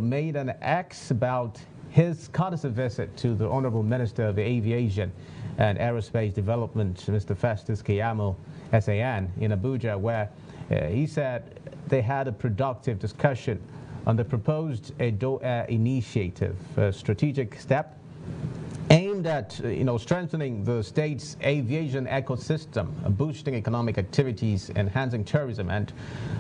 made an X about his courtesy visit to the Honorable Minister of Aviation and Aerospace Development, Mr. Festus Keyamo, SAN, in Abuja, where he said they had a productive discussion on the proposed Edo Air initiative, a strategic step aimed at strengthening the state's aviation ecosystem, boosting economic activities, enhancing tourism, and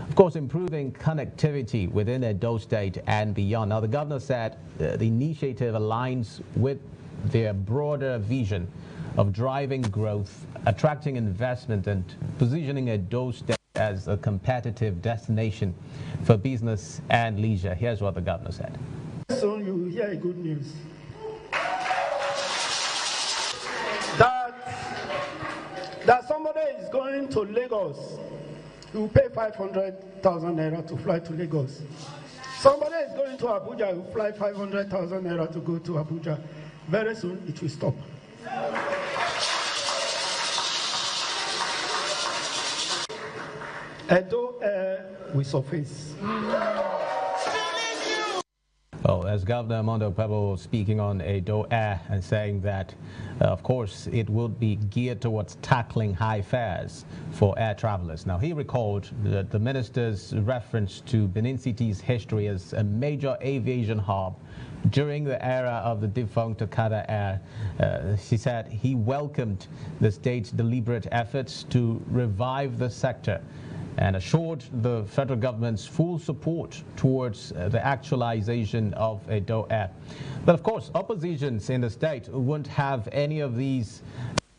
of course improving connectivity within Edo State and beyond. Now the governor said the initiative aligns with their broader vision of driving growth, attracting investment, and positioning Edo State as a competitive destination for business and leisure. Here's what the governor said. So you will hear good news. That somebody is going to Lagos, he will pay 500,000 naira to fly to Lagos. Somebody is going to Abuja, he will fly 500,000 naira to go to Abuja. Very soon it will stop. Edo Air will surface. Well, as Governor Mondo Pebo speaking on Edo Air and saying that, of course, it would be geared towards tackling high fares for air travelers. Now, he recalled that the minister's reference to Benin City's history as a major aviation hub during the era of the defunct Okada Air. She said he welcomed the state's deliberate efforts to revive the sector and assured the federal government's full support towards the actualization of Edo Air. But of course, oppositions in the state won't have any of these.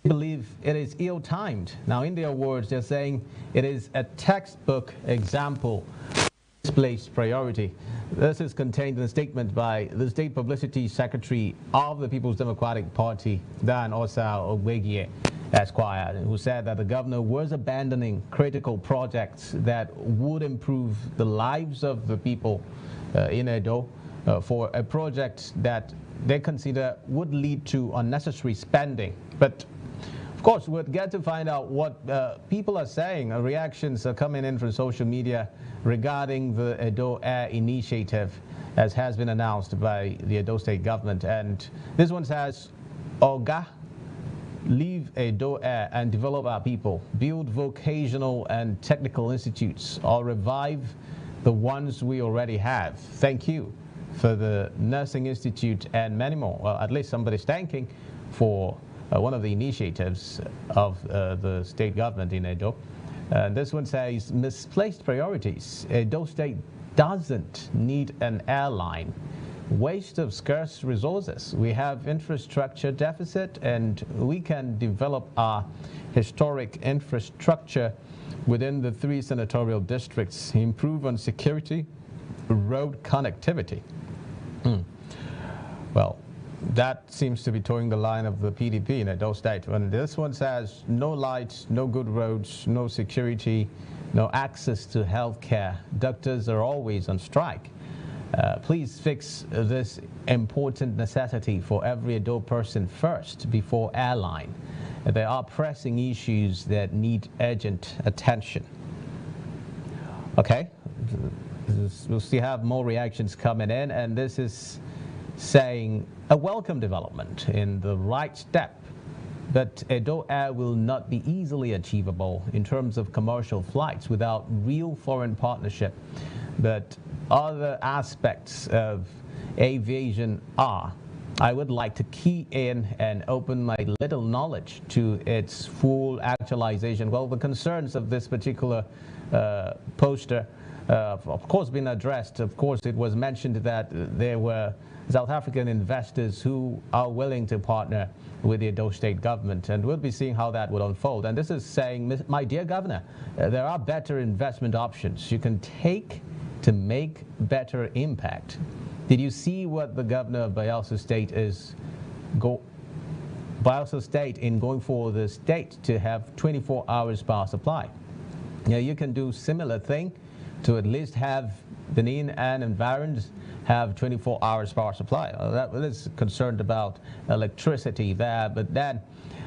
They believe it is ill-timed. Now, in their words, they're saying it is a textbook example of misplaced priority. This is contained in a statement by the State Publicity Secretary of the People's Democratic Party, Dan Osa Ogbegie, Esquire, who said that the governor was abandoning critical projects that would improve the lives of the people in Edo for a project that they consider would lead to unnecessary spending. But of course, we'll get to find out what people are saying. Reactions are coming in from social media regarding the Edo Air initiative, as has been announced by the Edo State government. And this one says, Oga, leave Edo Air and develop our people, build vocational and technical institutes, or revive the ones we already have. Thank you for the Nursing Institute and many more. Well, at least somebody's thanking for one of the initiatives of the state government in Edo. This one says, misplaced priorities. Edo State doesn't need an airline. Waste of scarce resources. We have infrastructure deficit, and we can develop our historic infrastructure within the 3 senatorial districts, improve on security, road connectivity. Well, that seems to be towing the line of the PDP in Edo State. And this one says, no lights, no good roads, no security, no access to health care. Doctors are always on strike. Please fix this important necessity for every Edo person first before airline. There are pressing issues that need urgent attention. Okay, we'll still have more reactions coming in, and this is saying a welcome development in the right step. But Edo Air will not be easily achievable in terms of commercial flights without real foreign partnership. But other aspects of aviation are. I would like to key in and open my little knowledge to its full actualization. Well, the concerns of this particular poster, of course, been addressed. Of course, it was mentioned that there were South African investors who are willing to partner with the Edo State government, and we'll be seeing how that would unfold. And this is saying, my dear governor, there are better investment options you can take to make better impact. Did you see what the governor of Bayelsa State is Bayelsa State in going for the state to have 24 hours power supply? Yeah, you can do similar thing to at least have Benin and environs have 24 hours power supply. That is concerned about electricity there, but then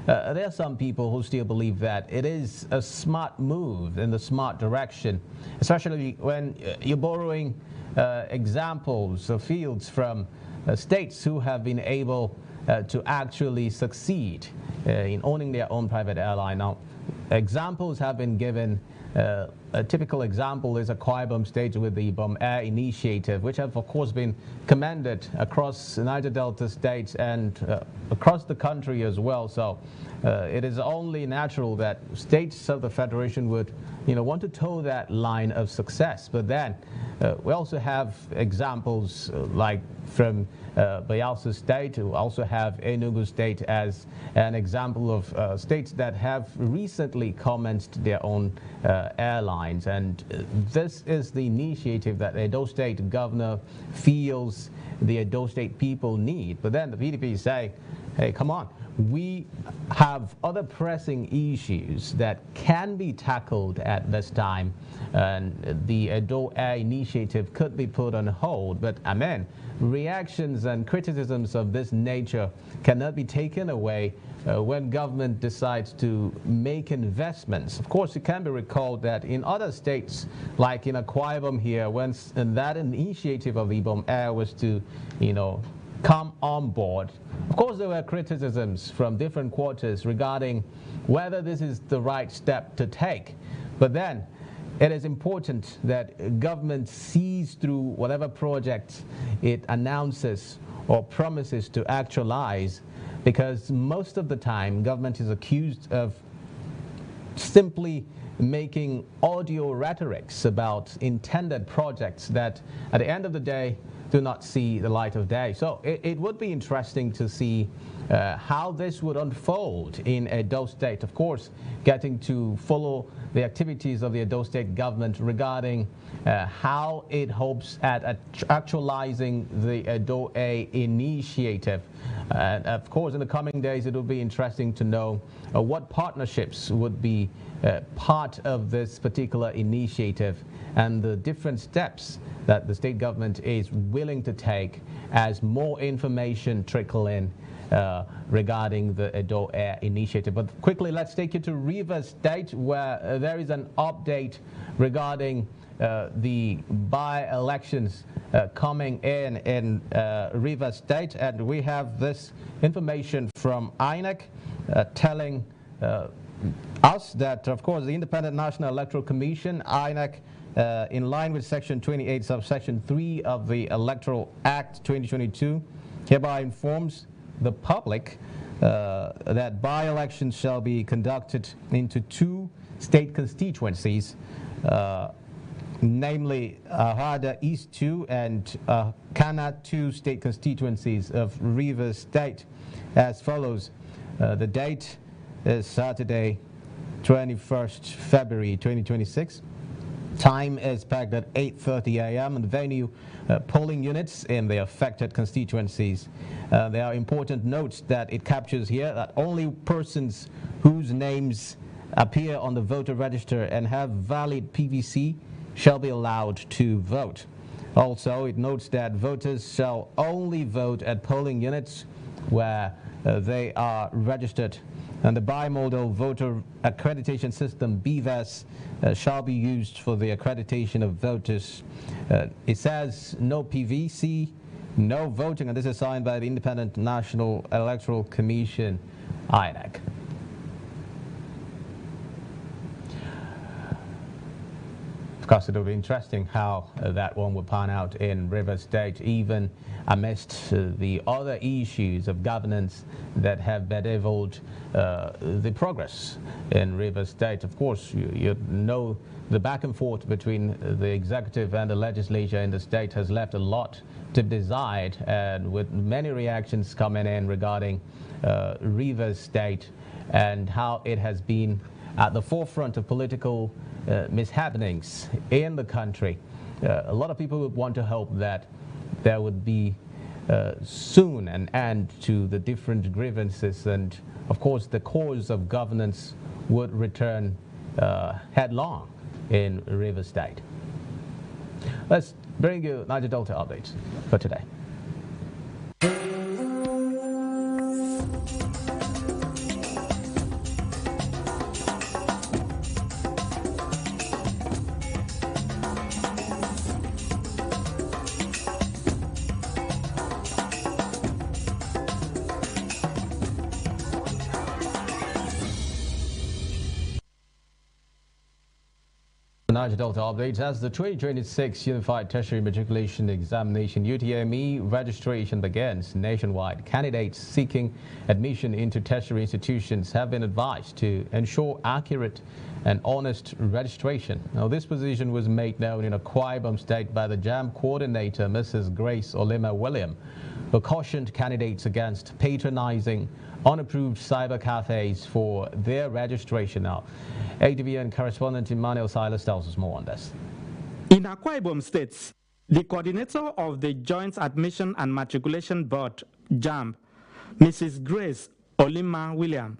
there are some people who still believe that it is a smart move in the smart direction, especially when you're borrowing examples of fields from states who have been able to actually succeed in owning their own private airline. Now, examples have been given. A typical example is Akwa Ibom State with the Ibom Air Initiative, which have, of course, been commended across Niger Delta states and across the country as well. So it is only natural that states of the Federation would, want to toe that line of success. But then we also have examples like from Bayelsa State. We also have Enugu State as an example of states that have recently commenced their own airlines. And this is the initiative that the Edo State governor feels the Edo State people need. But then the PDP say, hey, come on. We have other pressing issues that can be tackled at this time, and the Edo Air Initiative could be put on hold. But amen, reactions and criticisms of this nature cannot be taken away when government decides to make investments. Of course, it can be recalled that in other states, like in Akwa Ibom here, when that initiative of Ibom Air was to, come on board, of course there were criticisms from different quarters regarding whether this is the right step to take. But then it is important that government sees through whatever project it announces or promises to actualize, because most of the time government is accused of simply making audio rhetorics about intended projects that at the end of the day do not see the light of day. So it would be interesting to see how this would unfold in Edo State. Of course, getting to follow the activities of the Edo State government regarding how it hopes at actualizing the Edo A initiative. And of course, in the coming days, it will be interesting to know what partnerships would be part of this particular initiative and the different steps that the state government is willing to take as more information trickle in regarding the Edo Air Initiative. But quickly, let's take you to Rivers State, where there is an update regarding the by-elections coming in Rivers State. And we have this information from INEC telling us that, of course, the Independent National Electoral Commission, INEC, in line with Section 28, subsection 3 of the Electoral Act 2022, hereby informs the public that by-elections shall be conducted into 2 state constituencies, namely Harada East 2 and Kana 2 state constituencies of Rivers State, as follows. The date is Saturday, 21st February 2026. Time is pegged at 8:30 a.m. and the venue, polling units in the affected constituencies. There are important notes that it captures here that only persons whose names appear on the voter register and have valid PVC shall be allowed to vote. Also, it notes that voters shall only vote at polling units where they are registered, and the bimodal voter accreditation system, BVAS, shall be used for the accreditation of voters. It says no PVC, no voting, and this is signed by the Independent National Electoral Commission, INEC. Of course, it will be interesting how that one will pan out in Rivers State, even amidst the other issues of governance that have bedeviled the progress in Rivers State. Of course, you know the back and forth between the executive and the legislature in the state has left a lot to decide, and with many reactions coming in regarding Rivers State and how it has been at the forefront of political mishappenings in the country. A lot of people would want to hope that there would be soon an end to the different grievances, and of course the cause of governance would return headlong in Rivers State. Let's bring you Niger Delta updates for today. Niger Delta updates as the 2026 Unified Tertiary Matriculation Examination UTME registration begins nationwide. Candidates seeking admission into tertiary institutions have been advised to ensure accurate and honest registration. Now, this position was made known in Akwa Ibom State by the JAMB coordinator, Mrs. Grace Olima William, who cautioned candidates against patronizing unapproved cyber cafes for their registration. Now, ADBN correspondent Emmanuel Silas tells us more on this. In Akwa Ibom State, the coordinator of the Joint Admission and Matriculation Board, JAMB, Mrs. Grace Olima William,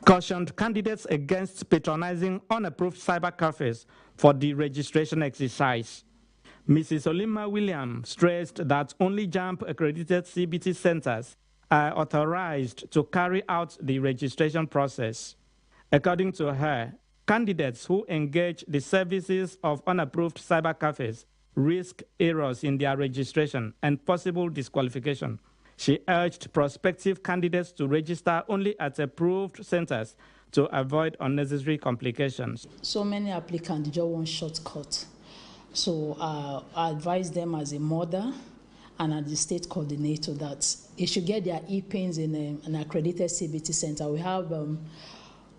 cautioned candidates against patronizing unapproved cyber cafes for the registration exercise. Mrs. Olima William stressed that only JAMB accredited CBT centers are authorized to carry out the registration process. According to her, candidates who engage the services of unapproved cyber cafes risk errors in their registration and possible disqualification. She urged prospective candidates to register only at approved centers to avoid unnecessary complications. So many applicants just want shortcut. So I advise them as a mother and as the state coordinator that they should get their e-pins in an accredited CBT center. We have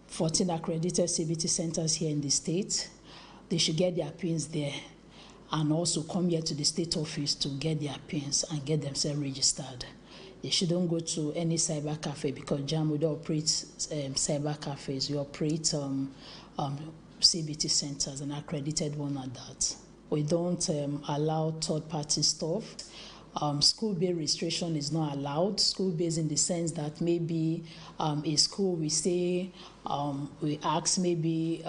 14 accredited CBT centers here in the state. They should get their pins there and also come here to the state office to get their pins and get themselves registered. They shouldn't go to any cyber cafe because JAMB would operate cyber cafes. We operate CBT centers, an accredited one at that. We don't allow third-party stuff. School-based registration is not allowed. School-based in the sense that maybe a school, we say, we ask maybe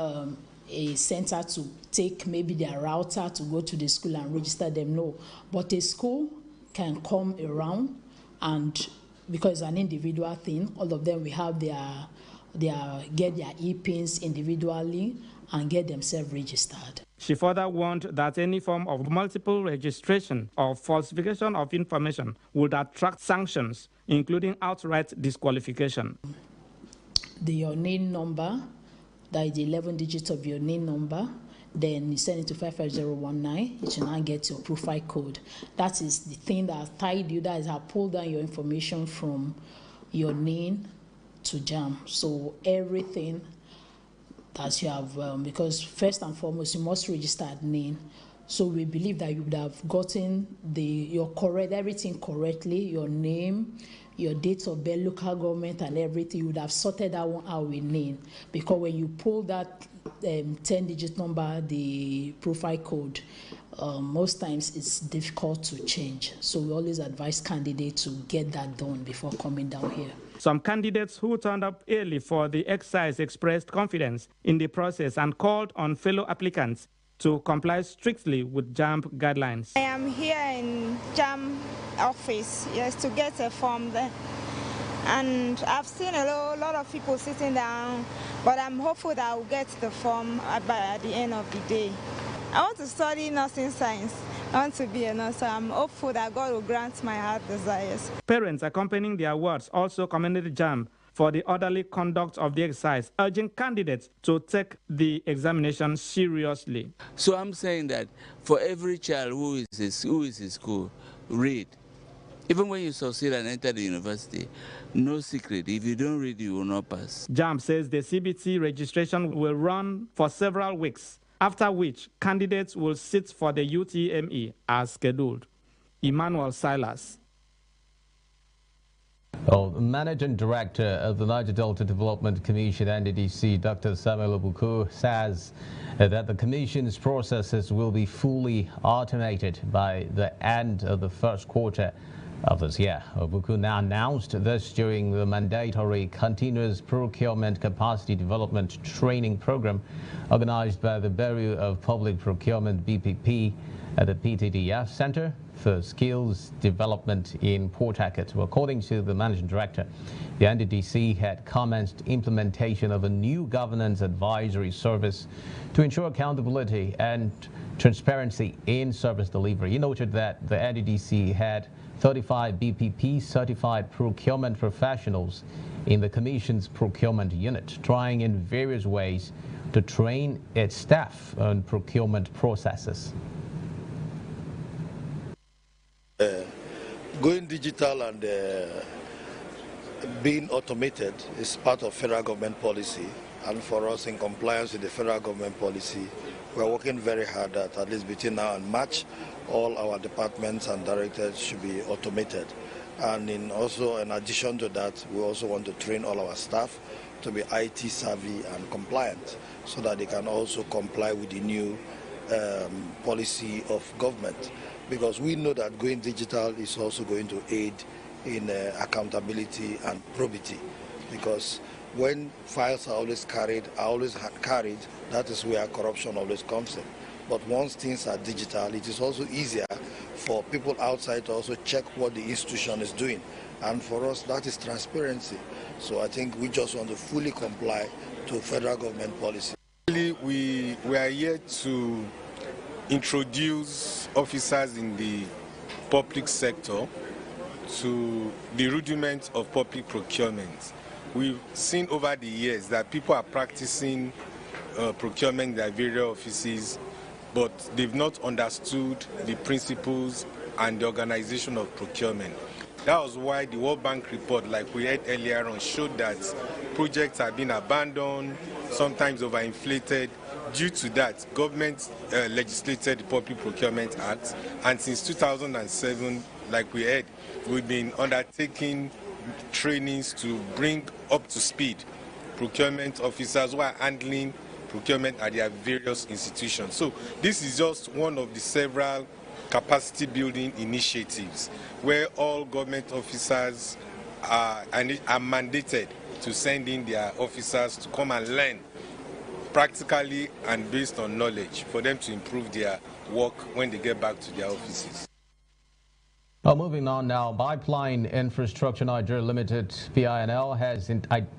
a center to take maybe their router to go to the school and register them. No, but a school can come around and because it's an individual thing, all of them will have get their e-pins individually and get themselves registered. She further warned that any form of multiple registration or falsification of information would attract sanctions, including outright disqualification. Your NIN number, that is the 11 digits of your NIN number, then you send it to 55019, you should now get your profile code. That is the thing that tied you, that is how pulled down your information from your NIN to JAMB. So everything that you have, because first and foremost, you must register at NIN. So we believe that you would have gotten everything correctly, your name, your date of birth, local government, and everything. You would have sorted that one out with NIN. Because when you pull that 10-digit number, the profile code, most times it's difficult to change. So we always advise candidates to get that done before coming down here. Some candidates who turned up early for the exercise expressed confidence in the process and called on fellow applicants to comply strictly with JAMB guidelines. I am here in JAMB office, yes, to get a form there. And I've seen a lot of people sitting down, but I'm hopeful that I'll get the form by the end of the day. I want to study nursing science. I want to be a nurse, so I'm hopeful that God will grant my heart desires. Parents accompanying their words also commended JAMB for the orderly conduct of the exercise, urging candidates to take the examination seriously. So I'm saying that for every child who is in school, read. Even when you succeed and enter the university, no secret. If you don't read, you will not pass. JAMB says the CBT registration will run for several weeks, after which candidates will sit for the UTME as scheduled. Emmanuel Silas. Managing Director of the Niger Delta Development Commission, NDDC, Dr. Samuel Obuku, says that the Commission's processes will be fully automated by the end of the first quarter of this year. Obuku now announced this during the mandatory Continuous Procurement Capacity Development Training Program organized by the Bureau of Public Procurement, BPP, at the PTDF Center for Skills Development in Port Harcourt. Well, according to the managing director, the NDDC had commenced implementation of a new governance advisory service to ensure accountability and transparency in service delivery. He noted that the NDDC had 35 BPP certified procurement professionals in the Commission's procurement unit, trying in various ways to train its staff on procurement processes. Going digital and being automated is part of federal government policy, and for us, in compliance with the federal government policy, we're working very hard that at least between now and March, all our departments and directors should be automated. And in addition to that, we also want to train all our staff to be IT savvy and compliant, so that they can also comply with the new policy of government. Because we know that going digital is also going to aid in accountability and probity. Because when files are always carried, that is where corruption always comes in. But once things are digital, it is also easier for people outside to also check what the institution is doing. And for us, that is transparency. So I think we just want to fully comply to federal government policy. We are here to introduce officers in the public sector to the rudiments of public procurement. We've seen over the years that people are practicing procurement in their various offices, but they've not understood the principles and the organization of procurement. That was why the World Bank report, like we heard earlier on, showed that projects have been abandoned, sometimes overinflated. Due to that, government legislated the Public Procurement Act, and since 2007, like we heard, we've been undertaking trainings to bring up to speed procurement officers who are handling procurement at their various institutions. So this is just one of the several capacity building initiatives where all government officers are mandated to send in their officers to come and learn practically and based on knowledge for them to improve their work when they get back to their offices. Well, moving on now, Pipeline Infrastructure Niger Limited, PINL, has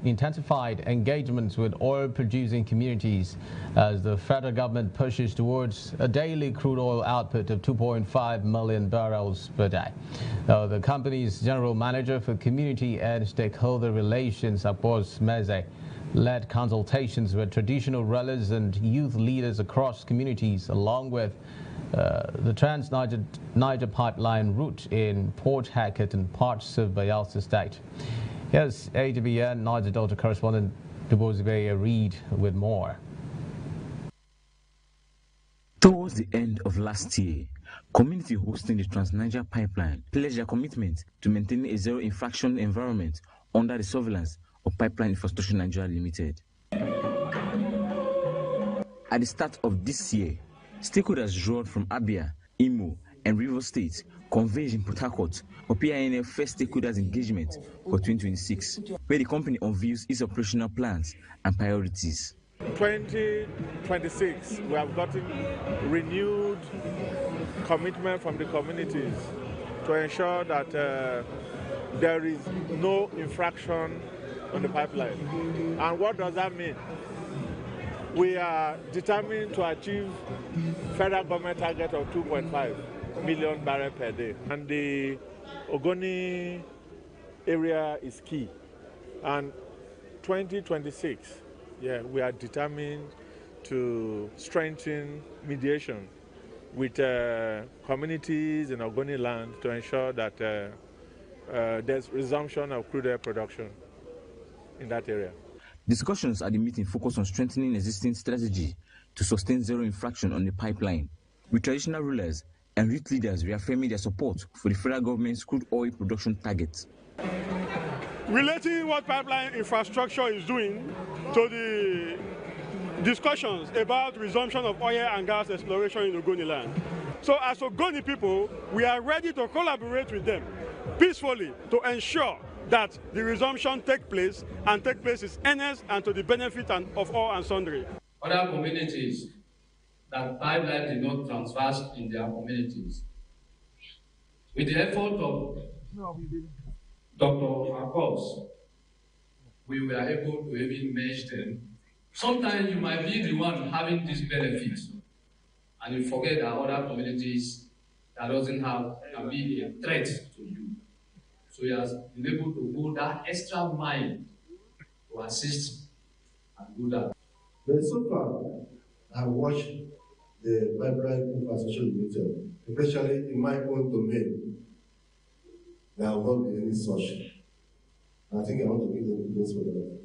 intensified engagements with oil-producing communities as the federal government pushes towards a daily crude oil output of 2.5 million barrels per day. The company's general manager for community and stakeholder relations, Apos Meze, led consultations with traditional rulers and youth leaders across communities, along with the Trans-Niger pipeline route in Port Harcourt and parts of Bayelsa State. Here's ADBN Niger Delta correspondent Dubozibe Reid with more. Towards the end of last year, community hosting the Trans-Niger pipeline pledged their commitment to maintaining a zero-infraction environment under the surveillance of Pipeline Infrastructure Nigeria Limited. At the start of this year, stakeholders drawn from Abia, Imo, and Rivers State converged in Port Harcourt for PINL first stakeholders engagement for 2026, where the company unveils its operational plans and priorities. 2026, we have gotten renewed commitment from the communities to ensure that there is no infraction on the pipeline. And what does that mean? We are determined to achieve federal government target of 2.5 million barrels per day. And the Ogoni area is key. And 2026, we are determined to strengthen mediation with communities in Ogoni land to ensure that there's resumption of crude oil production in that area. Discussions at the meeting focused on strengthening existing strategy to sustain zero infraction on the pipeline, with traditional rulers and youth leaders reaffirming their support for the federal government's crude oil production targets. Relating what pipeline infrastructure is doing to the discussions about resumption of oil and gas exploration in Ogoni land. So as Ogoni people, we are ready to collaborate with them peacefully to ensure that the resumption take place is earnest and to the benefit of all and sundry. Other communities that pipeline did not transverse in their communities. With the effort of Dr. Akos, we were able to even merge them. Sometimes you might be the one having this benefit, and you forget that other communities that doesn't have can be a threat to you. So he has been able to go that extra mile to assist and do that. But so far, I watched the pipeline infrastructure limited, especially in my own domain. There will not be any such. I think I want to give them kudos for that.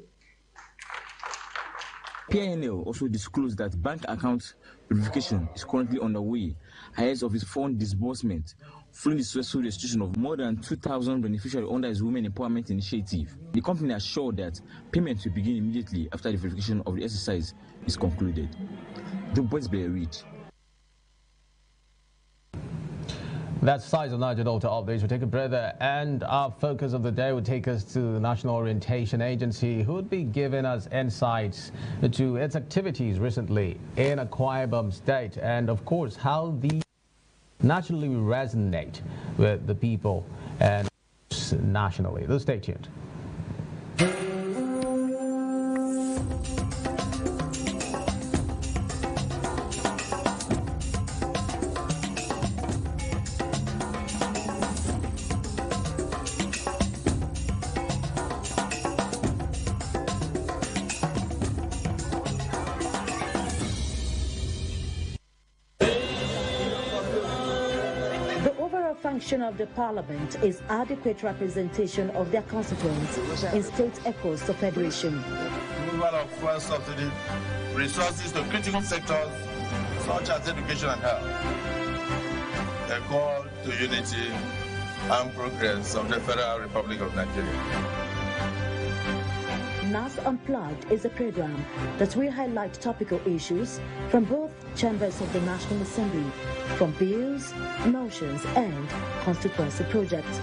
PINL also disclosed that bank account verification is currently underway ahead of its fund disbursement, following the successful registration of more than 2,000 beneficiaries under its Women Empowerment Initiative. The company assured that payments will begin immediately after the verification of the exercise is concluded. The boys bear read. That's size of Niger Delta updates. We'll take a breath there, and our focus of the day will take us to the National Orientation Agency, who would be giving us insights to its activities recently in Akwa Ibom State, and of course how these naturally resonate with the people and nationally. Let's stay tuned. Of the Parliament is adequate representation of their constituents in state echoes of federation. Removal of fuel subsidy, resources to critical sectors such as education and health. A call to unity and progress of the Federal Republic of Nigeria. NAS Unplugged is a program that will highlight topical issues from both chambers of the National Assembly, from bills, motions, and constituency projects.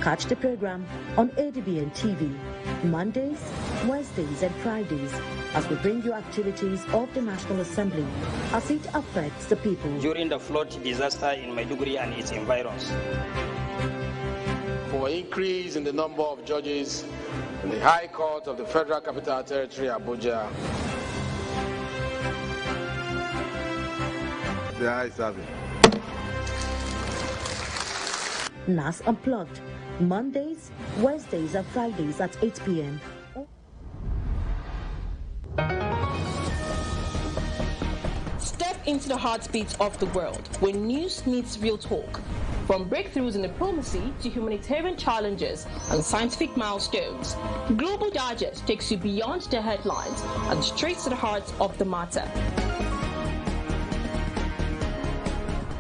Catch the program on ADBN TV, Mondays, Wednesdays, and Fridays, as we bring you activities of the National Assembly as it affects the people. During the flood disaster in Maiduguri and its environs. For increase in the number of judges in the High Court of the Federal Capital Territory, Abuja. The ayes have it. NAS Unplugged, Mondays, Wednesdays, and Fridays at 8 p.m. Step into the heartbeat of the world where news meets real talk. From breakthroughs in diplomacy to humanitarian challenges and scientific milestones, Global Digest takes you beyond the headlines and straight to the heart of the matter.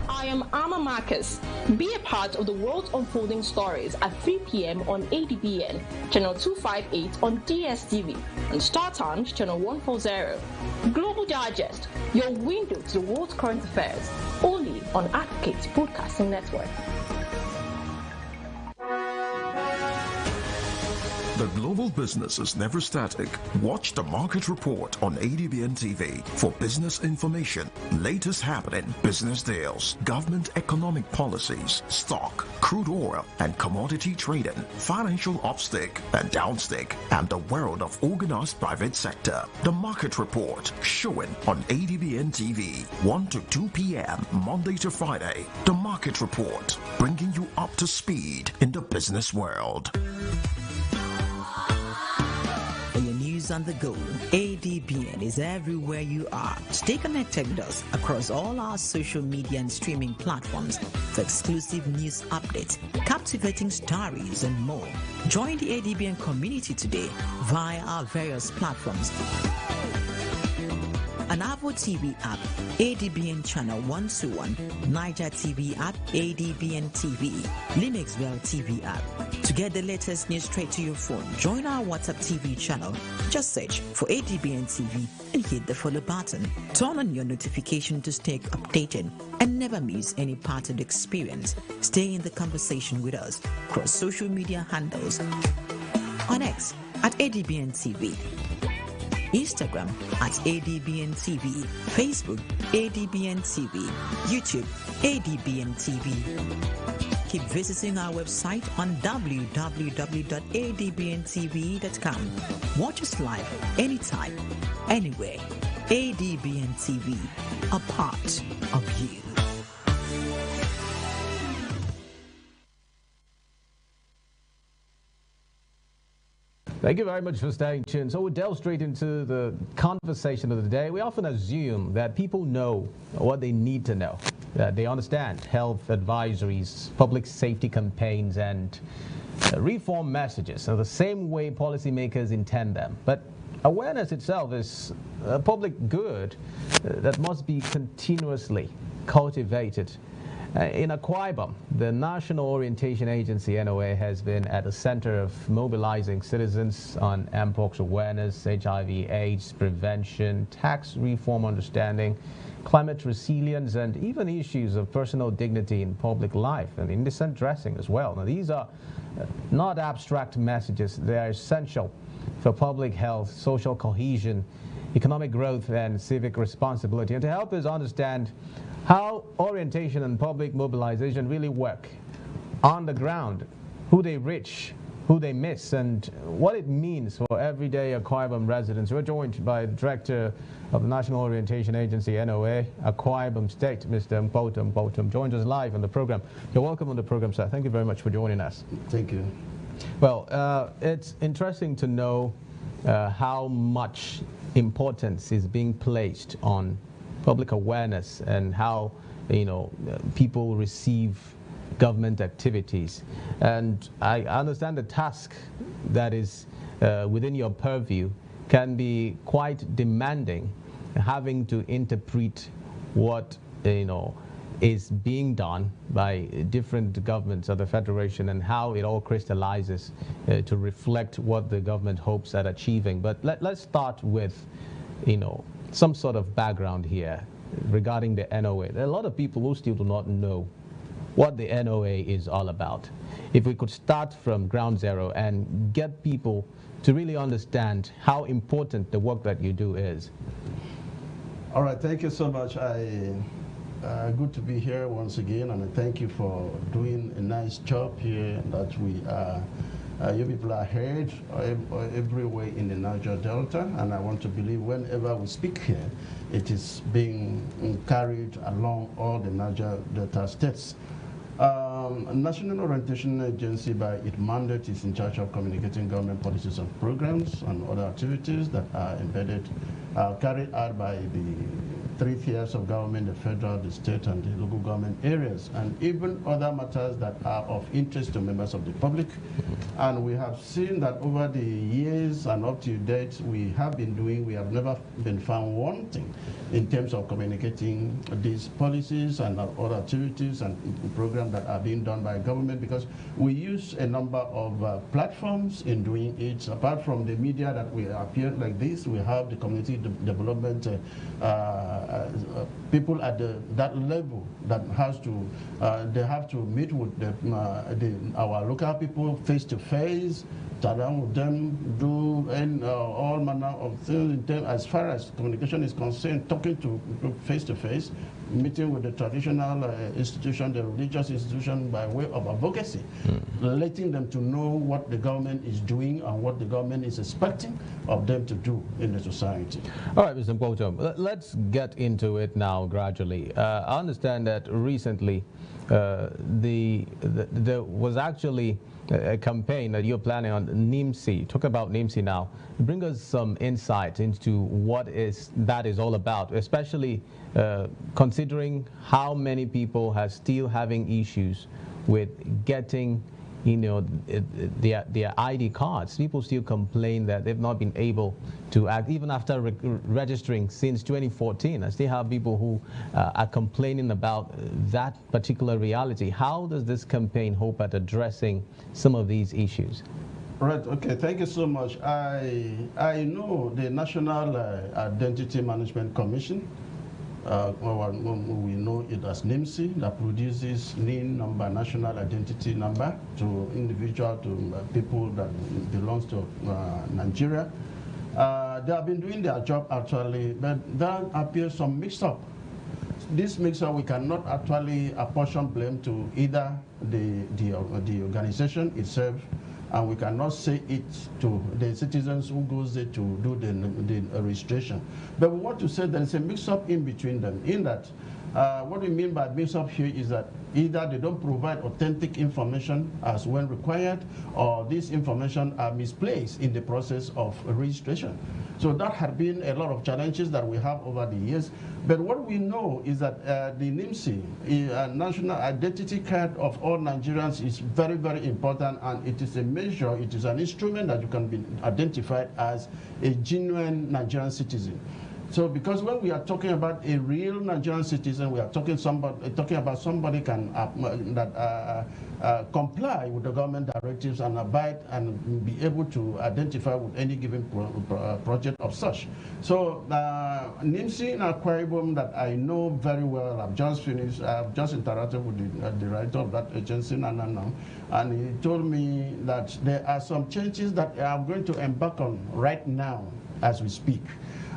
I am Amma Marcus. Be a part of the world's unfolding stories at 3 p.m. on ADBN, channel 258 on DSTV, and Star Times, channel 140. Global Digest, your window to the world's current affairs, only on Advocate Broadcasting Network. The global business is never static. Watch the market report on ADBN TV for business information, latest happening business deals, government economic policies, stock, crude oil and commodity trading, financial upstick and downstick, and the world of organized private sector. The market report showing on ADBN TV 1 to 2 p.m. Monday to Friday. The market report bringing you up to speed in the business world. On the go. ADBN is everywhere you are. Stay connected with us across all our social media and streaming platforms for exclusive news updates, captivating stories, and more. Join the ADBN community today via our various platforms. An Avo TV app, ADBN Channel 121, Niger TV app, ADBN TV, Linuxwell TV app. To get the latest news straight to your phone, join our WhatsApp TV channel. Just search for ADBN TV and hit the follow button. Turn on your notification to stay updated and never miss any part of the experience. Stay in the conversation with us across social media handles. On X at ADBN TV. Instagram at ADBN TV, Facebook ADBN TV, YouTube ADBN TV. Keep visiting our website on www.adbntv.com. Watch us live anytime, anywhere. ADBN TV, a part of you. Thank you very much for staying tuned. So we'll delve straight into the conversation of the day. We often assume that people know what they need to know, that they understand health advisories, public safety campaigns, and reform messages in the same way policymakers intend them. But awareness itself is a public good that must be continuously cultivated. In Akwa Ibom, the National Orientation Agency, NOA, has been at the center of mobilizing citizens on mpox awareness, HIV/AIDS prevention, tax reform understanding, climate resilience, and even issues of personal dignity in public life and indecent dressing as well. Now, these are not abstract messages. They are essential for public health, social cohesion, economic growth, and civic responsibility. And to help us understand how orientation and public mobilization really work on the ground, who they reach, who they miss, and what it means for everyday Akwa Ibom residents. We're joined by the Director of the National Orientation Agency, NOA, Akwa Ibom State, Mr. Mpotum, joins us live on the program. You're welcome on the program, sir. Thank you very much for joining us. Thank you. Well, it's interesting to know how much importance is being placed on public awareness and how, people receive government activities. And I understand the task that is within your purview can be quite demanding, having to interpret what, is being done by different governments of the Federation and how it all crystallizes to reflect what the government hopes at achieving. But let's start with, some sort of background here regarding the NOA. There are a lot of people who still do not know what the NOA is all about. If we could start from ground zero and get people to really understand how important the work that you do is. All right, thank you so much. Good to be here once again, and I thank you for doing a nice job here that we are. You people are heard everywhere in the Niger Delta, and I want to believe whenever we speak here, it is being carried along all the Niger Delta states. National Orientation Agency, by its mandate, is in charge of communicating government policies and programs and other activities that are embedded, carried out by the 3 tiers of government, the federal, the state, and the local government areas, and even other matters that are of interest to members of the public. And we have seen that over the years and up to date, we have never been found wanting in terms of communicating these policies and other activities and programs that are being done by government, because we use a number of platforms in doing it. Apart from the media that we appear like this, we have the community development people at that level that has to they have to meet with our local people face to face, sit down with them, do all manner of things as far as communication is concerned, talking to people face to face, meeting with the traditional institution, the religious institution, by way of advocacy, letting them to know what the government is doing and what the government is expecting of them to do in the society. All right, Mr. Mpotum, let's get into it now gradually. I understand that recently there was actually a campaign that you're planning on NIMSI. Talk about NIMSI now. Bring us some insight into what that is all about, especially considering how many people are still having issues with getting their ID cards. People still complain that they've not been able to act, even after registering since 2014. I still have people who are complaining about that particular reality. How does this campaign hope at addressing some of these issues? Right, okay, thank you so much. I know the National Identity Management Commission, we know it as NIMSI, that produces NIN number, national identity number, to individual, to people that belongs to Nigeria. they have been doing their job actually, but there appears some mix-up. This mix-up, we cannot actually apportion blame to either the organization itself, and we cannot say it to the citizens who goes there to do the registration. But we want to say there is a mix-up in between them, in that what we mean by mix-up here is that either they don't provide authentic information as when required, or this information are misplaced in the process of registration. So that had been a lot of challenges that we have over the years. But what we know is that the NIMC, National Identity Card of all Nigerians, is very, very important, and it is a measure, it is an instrument that you can be identified as a genuine Nigerian citizen. So because when we are talking about a real Nigerian citizen, we are talking about somebody can comply with the government directives and abide and be able to identify with any given project of such. So NIMC in Akwa Ibom that I know very well, I've just finished, I've just interacted with the director of that agency, and he told me that there are some changes that I'm going to embark on right now as we speak.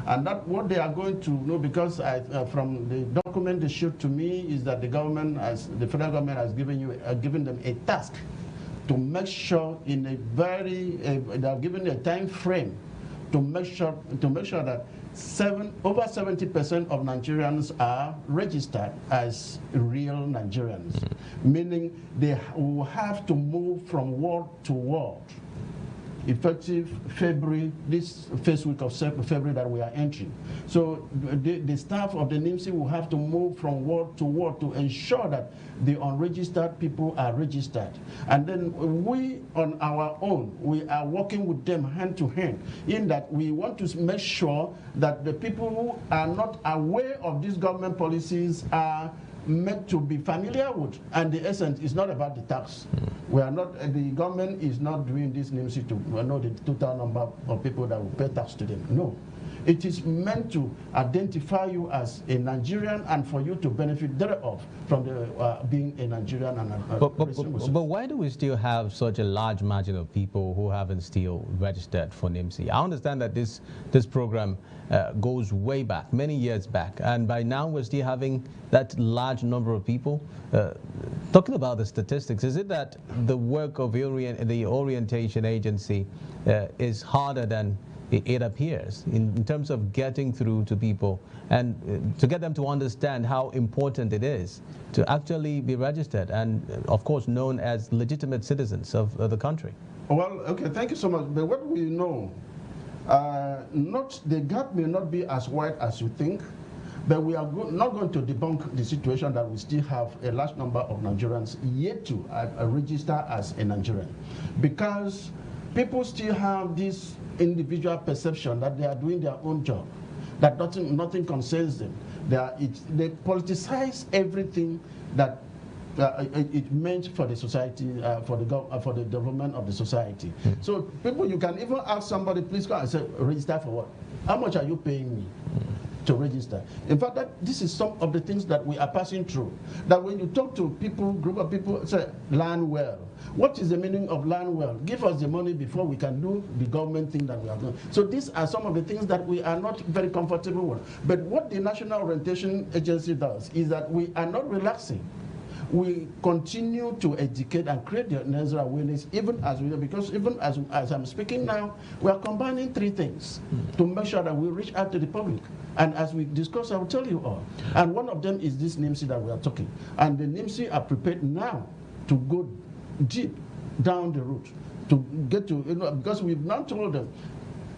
And that what they are going to know, because from the document they showed to me, is that the government, the federal government, has given them a task to make sure in a very, they are given a time frame to make sure that over 70% of Nigerians are registered as real Nigerians, meaning they will have to move from ward to ward. Effective February, this first week of February that we are entering. So the staff of the NIMC will have to move from ward to ward to ensure that the unregistered people are registered. And then we, on our own, we are working with them hand to hand, in that we want to make sure that the people who are not aware of these government policies are meant to be familiar with, and the essence is not about the tax. We are not, the government is not doing this NIMC to know the total number of people that will pay tax to them. No. It is meant to identify you as a Nigerian and for you to benefit thereof from being a Nigerian. And but why do we still have such a large margin of people who haven't still registered for NIMC? I understand that this program goes way back, many years back, and by now we're still having that large number of people. Talking about the statistics, is it that the work of the orientation agency is harder than it appears in terms of getting through to people and to get them to understand how important it is to actually be registered and, of course, known as legitimate citizens of the country? Well, okay, thank you so much. But what we know, the gap may not be as wide as you think, but we are not going to debunk the situation that we still have a large number of Nigerians yet to register as a Nigerian, because people still have this individual perception that they are doing their own job, that nothing concerns them. They politicize everything that it meant for the society, for the development of the society. So people, you can even ask somebody, please come and say, register for what? How much are you paying me to register? In fact, this is some of the things that we are passing through. That when you talk to people, group of people, say, learn well. What is the meaning of learn well? Give us the money before we can do the government thing that we are doing. So these are some of the things that we are not very comfortable with. But what the National Orientation Agency does is that we are not relaxing. We continue to educate and create the necessary awareness, even as because even as I'm speaking now, we are combining three things to make sure that we reach out to the public. And as we discuss, I will tell you all. And one of them is this NIMC that we are talking. And the NIMC are prepared now to go deep down the route to get to, because we've now told them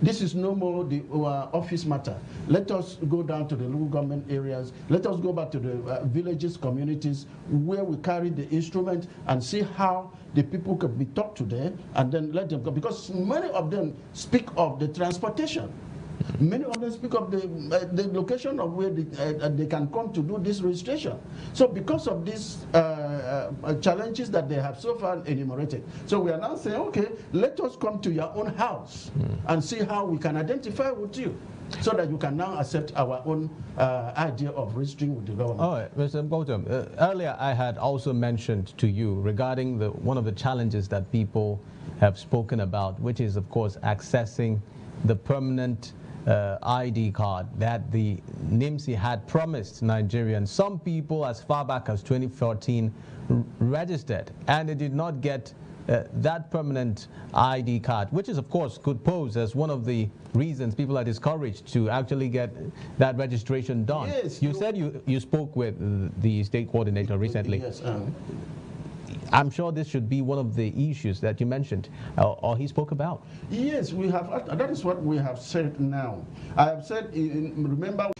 this is no more the office matter. Let us go down to the local government areas. Let us go back to the villages, communities, where we carry the instrument and see how the people can be taught to there, and then let them go. Because many of them speak of the transportation. Many of them speak of the location of where they can come to do this registration. So because of these challenges that they have so far enumerated, so we are now saying, okay, let us come to your own house and see how we can identify with you, so that you can now accept our own idea of registering with the government. All right, Mr. Mbotem, earlier I had also mentioned to you regarding one of the challenges that people have spoken about, which is, of course, accessing the permanent ID card that the NIMSI had promised Nigerians. Some people as far back as 2014 registered, and they did not get that permanent ID card, which is of course could pose as one of the reasons people are discouraged to actually get that registration done. Yes, you said you spoke with the state coordinator recently. Yes. I'm sure this should be one of the issues that you mentioned or he spoke about. Yes, we have. That is what we have said now. I have said, remember,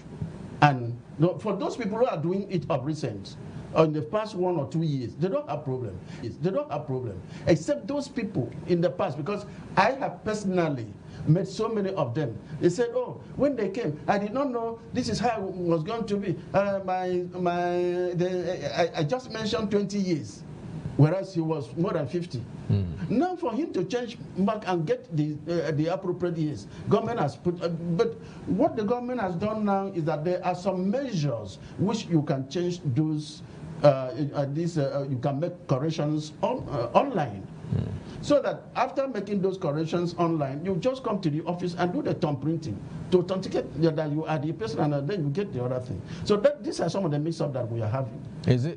and for those people who are doing it of recent, in the past 1 or 2 years, they don't have problem. They don't have problem, except those people in the past, because I have personally met so many of them. They said, oh, when they came, I did not know this is how it was going to be. I just mentioned 20 years. Whereas he was more than 50. Now for him to change back and get the appropriate years, government has put, but what the government has done now is that there are some measures which you can change those, you can make corrections online. So that after making those corrections online, you just come to the office and do the thumb printing to authenticate that you are the person, and then you get the other thing. So these are some of the mix-up that we are having.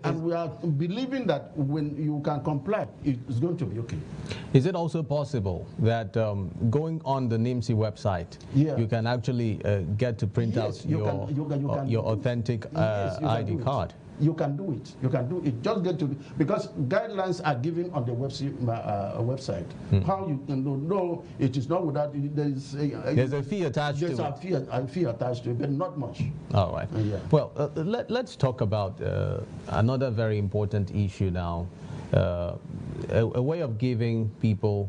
And we are believing that when you can comply, it's going to be okay. Is it also possible that going on the NIMSI website, you can actually get to print out your authentic ID card? You can do it. You can do it. Just get to because guidelines are given on the website. How you can know it is not without. There's a fee attached to it. There's a fee attached to it, but not much. All right. Well, let's talk about another very important issue now. A way of giving people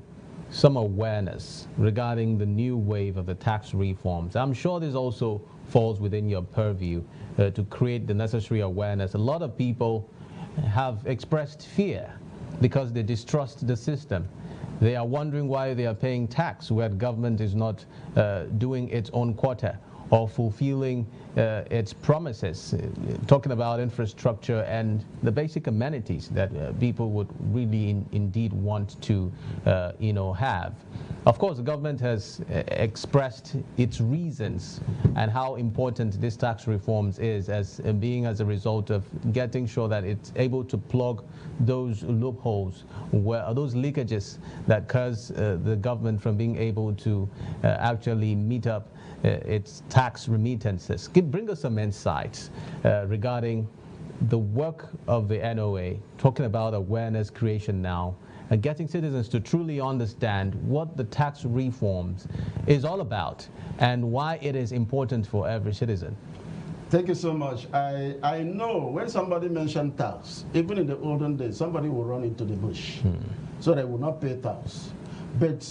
some awareness regarding the new wave of the tax reforms. I'm sure this also falls within your purview to create the necessary awareness. A lot of people have expressed fear because they distrust the system. They are wondering why they are paying tax where the government is not doing its own quota or fulfilling its promises, talking about infrastructure and the basic amenities that people would really indeed want to have. Of course, the government has expressed its reasons and how important this tax reforms is as being as a result of getting sure that it's able to plug those loopholes, those leakages that cause the government from being able to actually meet up its tax remittances. Bring us some insights regarding the work of the NOA, talking about awareness creation now, and getting citizens to truly understand what the tax reforms is all about and why it is important for every citizen. Thank you so much. I know when somebody mentioned tax, even in the olden days, somebody will run into the bush. So they will not pay tax. But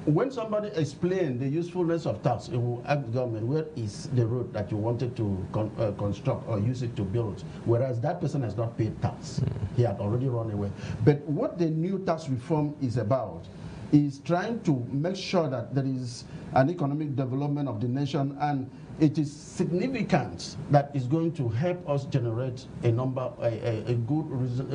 when somebody explains the usefulness of tax, it will ask the government, where is the road that you wanted to construct or use it to build? Whereas that person has not paid tax. He had already run away. But what the new tax reform is about is trying to make sure that there is an economic development of the nation, and it is significant that is going to help us generate a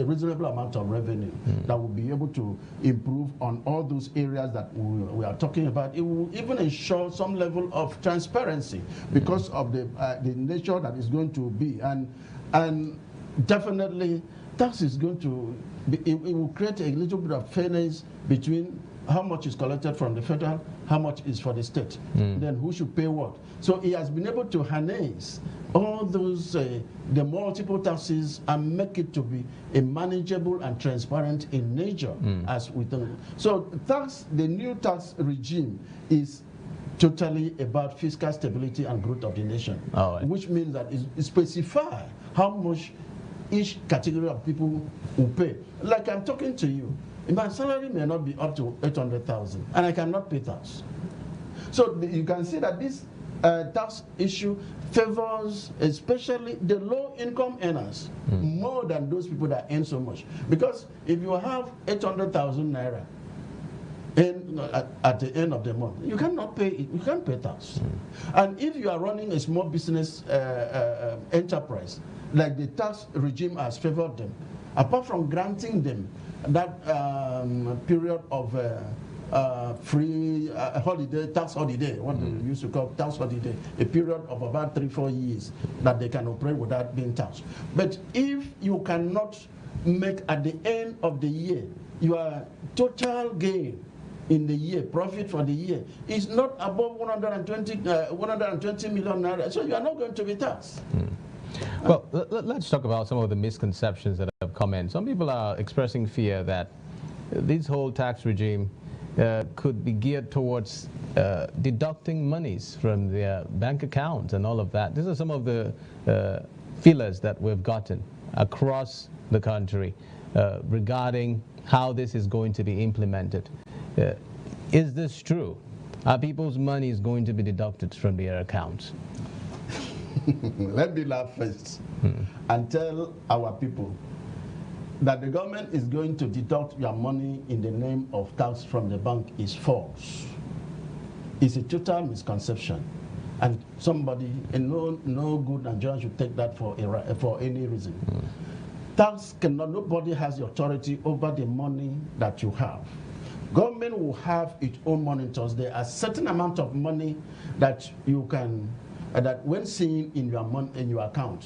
reasonable amount of revenue that will be able to improve on all those areas that we are talking about. It will even ensure some level of transparency because of the nature that is going to be, and definitely tax is going to be, it will create a little bit of fairness between how much is collected from the federal, how much is for the state, then who should pay what. So he has been able to harness all those, the multiple taxes, and make it to be a manageable and transparent in nature as we think. So the new tax regime is totally about fiscal stability and growth of the nation, which means that it specifies how much each category of people will pay. Like I'm talking to you, my salary may not be up to 800,000, and I cannot pay tax. So you can see that this tax issue favors especially the low-income earners more than those people that earn so much. Because if you have 800,000 naira at the end of the month, you cannot pay it. You can't pay tax. And if you are running a small business enterprise, like the tax regime has favored them, apart from granting them that period of free holiday, tax holiday, what they used to call tax holiday, a period of about 3-4 years that they can operate without being taxed. But if you cannot make at the end of the year your total gain in the year, profit for the year, is not above 120 million naira, so you are not going to be taxed. Well, let's talk about some of the misconceptions that have come in. Some people are expressing fear that this whole tax regime could be geared towards deducting monies from their bank accounts and all of that. These are some of the feelers that we've gotten across the country regarding how this is going to be implemented. Is this true? Are people's money is going to be deducted from their accounts? Let me laugh first and tell our people that the government is going to deduct your money in the name of tax from the bank is false. It's a total misconception, and somebody, no good Nigerian should take that for any reason. Tax cannot, nobody has the authority over the money that you have. Government will have its own monitors. There are certain amount of money that you can, that when seen in your account,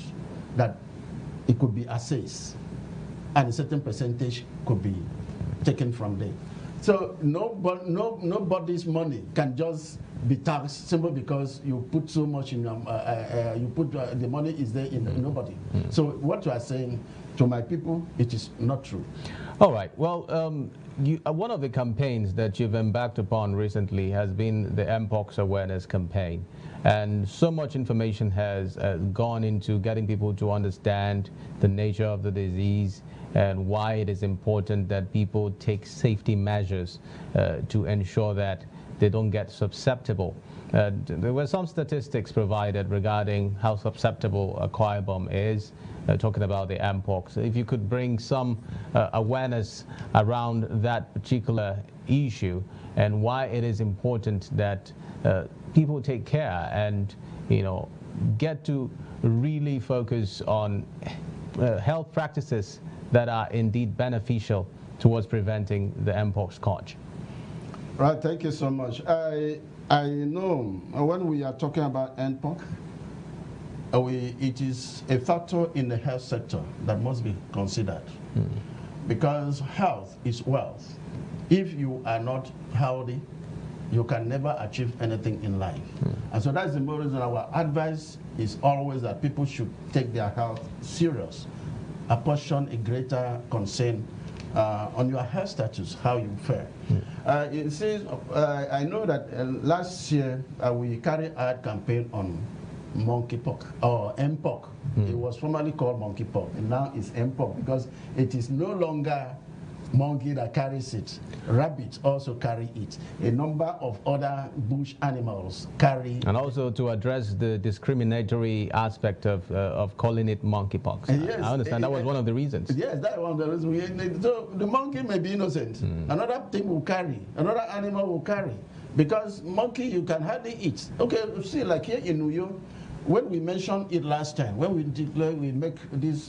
that it could be assessed, and a certain percentage could be taken from there. So nobody's money can just be taxed simply because you put so much in your, the money is there in nobody. So what you are saying to my people, it is not true. All right. Well, one of the campaigns that you've embarked upon recently has been the Mpox awareness campaign. And so much information has gone into getting people to understand the nature of the disease and why it is important that people take safety measures to ensure that they don't get susceptible. There were some statistics provided regarding how susceptible a choir bomb is, talking about the Mpox. If you could bring some awareness around that particular issue and why it is important that people take care and, you know, get to really focus on health practices that are indeed beneficial towards preventing the Mpox scourge. Right, thank you so much. I know when we are talking about Mpox, it is a factor in the health sector that must be considered, because health is wealth. If you are not healthy, you can never achieve anything in life. And so that's the more reason our advice is always that people should take their health serious, apportion a greater concern on your health status, how you fare. You see, I know that last year we carried out a campaign on monkeypox or Mpox. It was formerly called monkeypox, and now it's Mpox because it is no longer monkey that carries it. Rabbits also carry it. A number of other bush animals carry. And also to address the discriminatory aspect of calling it monkeypox. Yes, I understand that was one of the reasons. Yes, that was the reason. So the monkey may be innocent. Another thing will carry. Another animal will carry. Because monkey you can hardly eat. Okay, see, like here in New York, when we mentioned it last time, when we declare we make this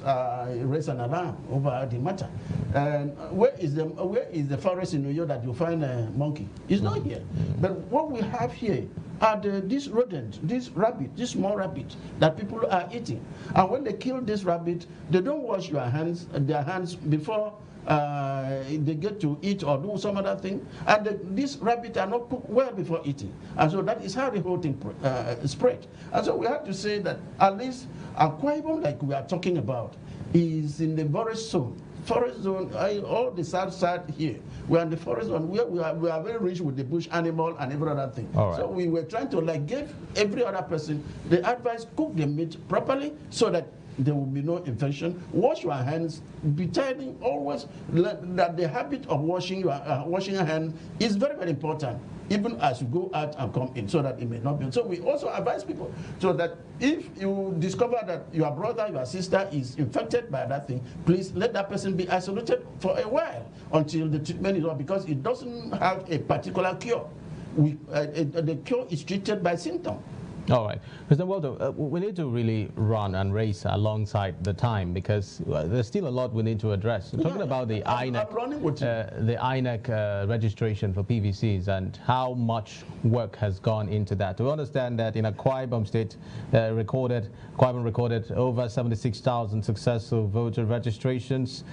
raise an alarm over the matter, and where is the forest in New York that you find a monkey? It's not here. But what we have here are this rodent, this rabbit, this small rabbit that people are eating. And when they kill this rabbit, they don't wash their hands before they get to eat or do some other thing, and these rabbits are not cooked well before eating, and so that is how the whole thing spread. And so we have to say that at least Akwa Ibom, like we are talking about, is in the forest zone. Forest zone, all the south side here, we are in the forest zone where we are very rich with the bush animal and every other thing. So we were trying to like give every other person the advice: cook the meat properly so that there will be no infection. Wash your hands. Be telling always that the habit of washing your hands is very, very important, even as you go out and come in, so that it may not be. So we also advise people so that if you discover that your brother, your sister is infected by that thing, please let that person be isolated for a while until the treatment is over, because it doesn't have a particular cure. The cure is treated by symptom. All right. Mr. Waldo, we need to really run and race alongside the time because there's still a lot we need to address. We're talking about the INEC registration for PVCs and how much work has gone into that. We understand that in Akwa Ibom State, Akwa Ibom recorded over 76,000 successful voter registrations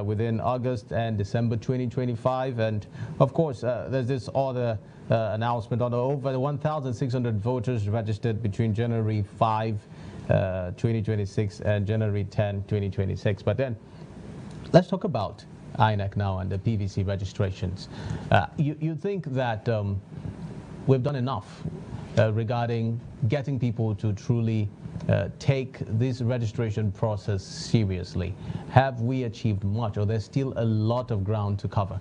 within August and December 2025. And of course, there's this other announcement on over 1,600 voters registered between January 5, 2026 and January 10, 2026. But then let's talk about INEC now and the PVC registrations. You think that we've done enough regarding getting people to truly take this registration process seriously? Have we achieved much, or there's still a lot of ground to cover?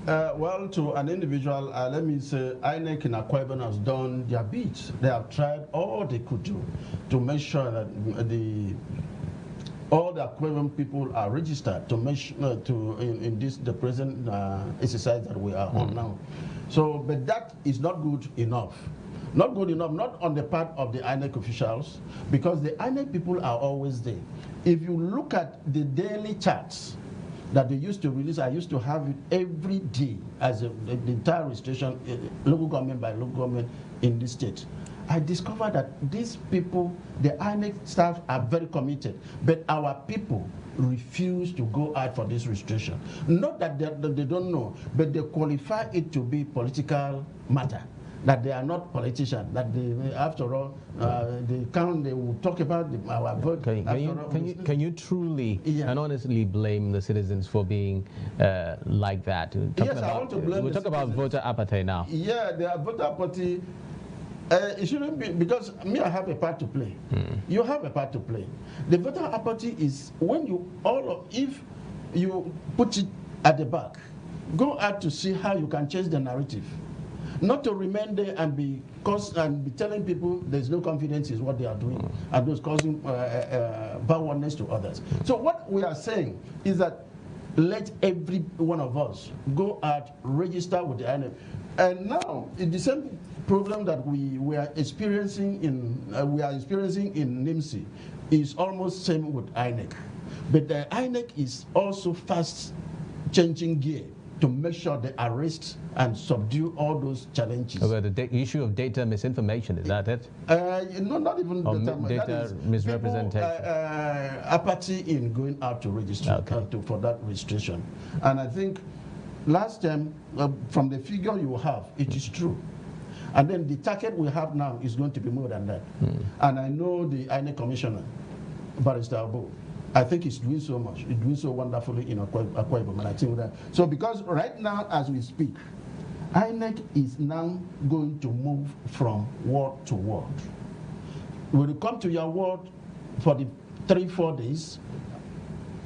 Well, to an individual, let me say, INEC in Akwa Ibom has done their bit. They have tried all they could do to make sure that all the Akwa Ibom people are registered to make sure in the present exercise that we are on now. So, but that is not good enough. Not good enough, not on the part of the INEC officials, because the INEC people are always there. If you look at the daily charts that they used to release, I used to have it every day as the entire registration, local government by local government in this state. I discovered that these people, the INEC staff, are very committed, but our people refuse to go out for this registration. Not that they don't know, but they qualify it to be political matter. That they are not politicians, that they, after all, they will talk about our vote. Can you truly and honestly blame the citizens for being like that? Yes, I want to blame. We'll talk about voter apathy now. Yeah, the voter apathy. It shouldn't be, because me, I have a part to play. You have a part to play. The voter apathy is when if you put it at the back, go out to see how you can change the narrative. Not to remain there and be telling people there's no confidence in what they are doing, and those causing backwardness to others. So what we are saying is that let every one of us go out, register with the INEC. And now, in the same problem that we are experiencing in NIMSI is almost same with INEC. But the INEC is also fast changing gear to make sure they arrest and subdue all those challenges. The issue of data misinformation, is that it? No, not even data misrepresentation. Apathy in going out to register for that registration. And I think last time, from the figure you have, it is true. And then the target we have now is going to be more than that. And I know the INEC commissioner, Barrister Abo, I think he's doing so much. He's doing so wonderfully in Akwa Ibom, and I think that. So because right now, as we speak, INEC is now going to move from ward to ward. When you come to your ward for the 3-4 days,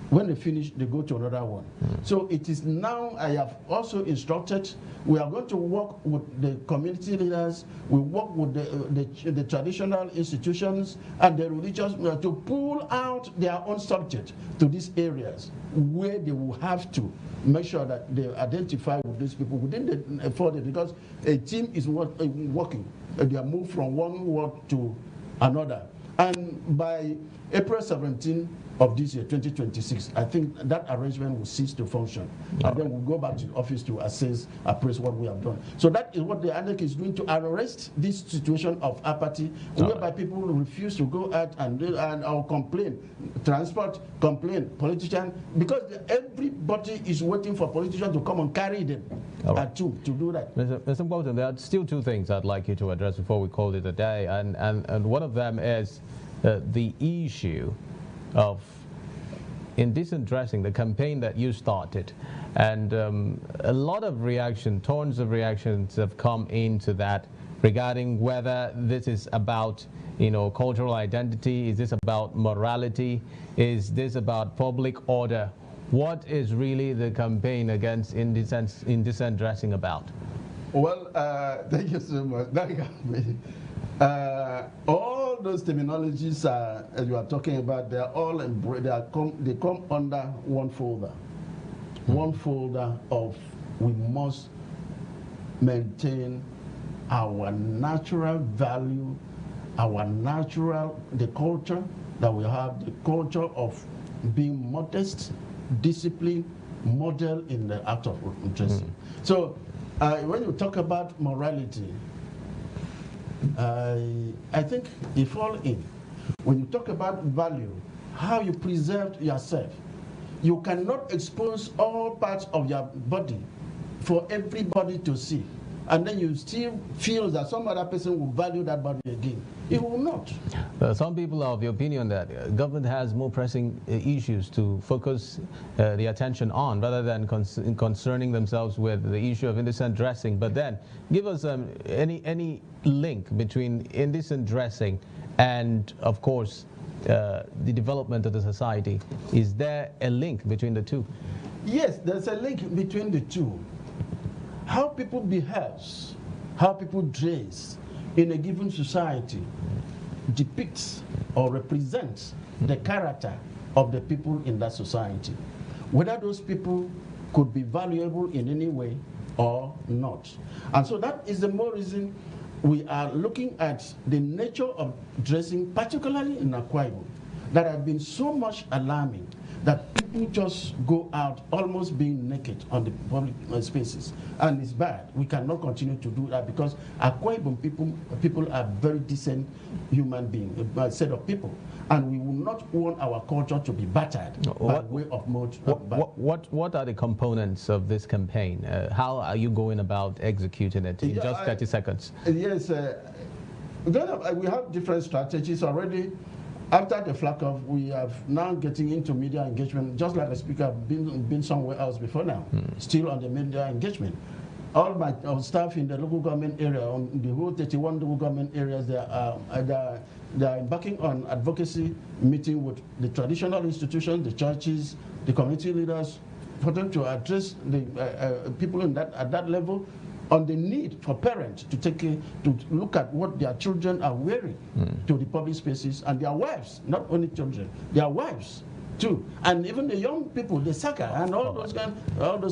when they finish, they go to another one. So it is now, I have also instructed, we are going to work with the community leaders, we work with the traditional institutions and the religious to pull out their own subject to these areas where they will have to make sure that they identify with these people within the 4 days, because a team is working. They are moved from one ward to another. And by April 17 of this year, 2026, I think that arrangement will cease to function. And then we'll go back to the office to appraise what we have done. So that is what the INEC is doing, to arrest this situation of apathy, whereby people refuse to go out and complain, transport, complain, politician, because everybody is waiting for politicians to come and carry them to do that. Mr. Bolton, there are still two things I'd like you to address before we call it a day, and one of them is the issue of indecent dressing, the campaign that you started, and a lot of tons of reactions have come into that regarding whether this is about cultural identity, is this about morality, is this about public order? What is really the campaign against indecent dressing about? Well, thank you so much. All those terminologies as you are talking about, they are all they come under one folder. One folder of we must maintain our natural value our natural, the culture that we have, the culture of being modest, disciplined, model in the act of dressing. So when you talk about morality, I think it falls in. When you talk about value, how you preserve yourself, you cannot expose all parts of your body for everybody to see. And then you still feel that some other person will value that body again. It will not. Some people are of the opinion that government has more pressing issues to focus the attention on rather than concerning themselves with the issue of indecent dressing. But then, give us any link between indecent dressing and, of course, the development of the society. Is there a link between the two? Yes, there's a link between the two. How people behave, how people dress in a given society depicts or represents the character of the people in that society. Whether those people could be valuable in any way or not. And so that is the more reason we are looking at the nature of dressing, particularly in Akwa Ibom, that have been so much alarming that people just go out almost being naked on the public spaces, and it's bad. We cannot continue to do that because Akwa Ibom people are very decent human beings, a set of people, and we will not want our culture to be battered by way of mode. What are the components of this campaign? How are you going about executing it in just 30 seconds? Yes, we have different strategies already. After the flag off, we are now getting into media engagement, just like the speaker have been somewhere else before now, still on the media engagement. All my staff in the local government area, on the whole 31 local government areas, they are embarking on advocacy meeting with the traditional institutions, the churches, the community leaders, for them to address the people at that level on the need for parents to look at what their children are wearing to the public spaces, and their wives, not only children, their wives too, and even the young people, the soccer and all those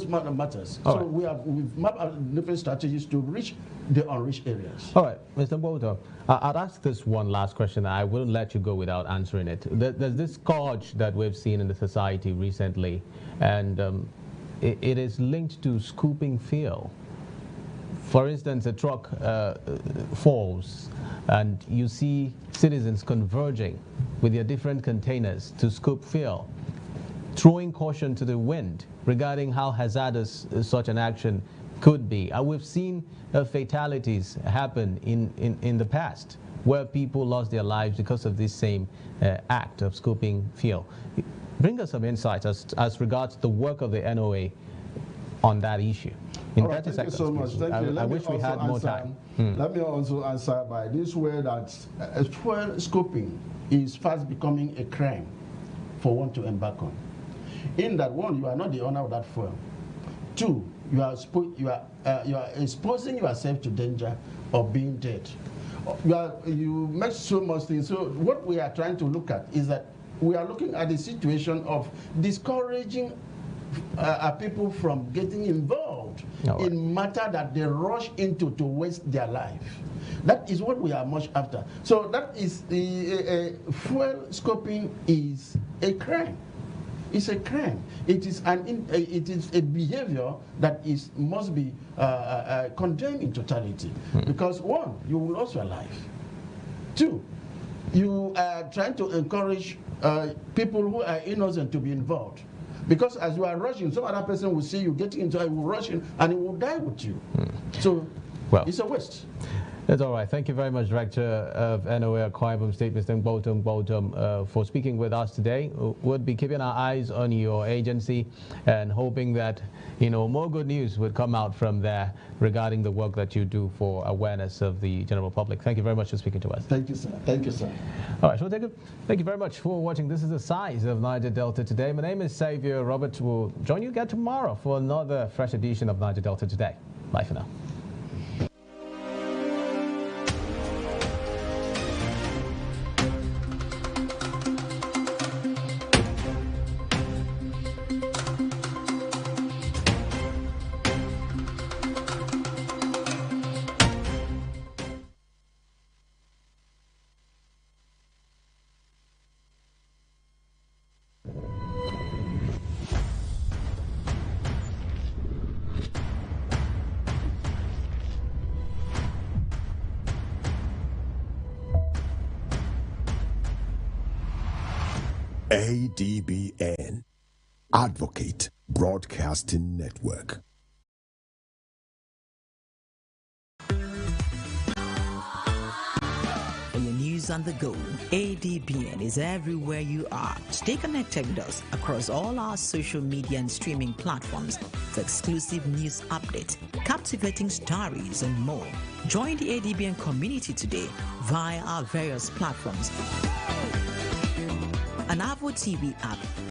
matters. So we've mapped out different strategies to reach the unreached areas. All right, Mr. Mboto, I'd ask this one last question. I wouldn't let you go without answering it. There's this scourge that we've seen in the society recently, and it is linked to scooping fuel. For instance, a truck falls and you see citizens converging with their different containers to scoop fuel, throwing caution to the wind regarding how hazardous such an action could be. And we've seen fatalities happen in the past where people lost their lives because of this same act of scooping fuel. Bring us some insights as regards the work of the NOA on that issue. All right, thank you so much. Thank you. I wish we had more time. Let me also answer by this way that fuel scoping is fast becoming a crime for one to embark on. In that, one, you are not the owner of that fuel. Two, you are exposing yourself to danger of being dead. You make so much things. So what we are trying to look at is that we are looking at the situation of discouraging people from getting involved in matter that they rush into to waste their life. That is what we are much after. So that is fuel scoping is a crime. It's a crime. It is a behavior that must be condemned in totality. Because one, you will lose your life. Two, you are trying to encourage people who are innocent to be involved. Because as you are rushing, some other person will see you getting into it, will rush in, and it will die with you. So it's a waste. That's all right. Thank you very much, Director of NOA Akwa Ibom State, Mr. Mboto, for speaking with us today. We'll be keeping our eyes on your agency and hoping that more good news would come out from there regarding the work that you do for awareness of the general public. Thank you very much for speaking to us. Thank you, sir. Thank you, sir. All right, thank you very much for watching. This is the size of Niger Delta Today. My name is Xavier Robert. Will join you again tomorrow for another fresh edition of Niger Delta Today. Bye for now. ADBN, Advocate Broadcasting Network. For your news on the go, ADBN is everywhere you are. Stay connected with us across all our social media and streaming platforms for exclusive news updates, captivating stories, and more. Join the ADBN community today via our various platforms. An Avo TV app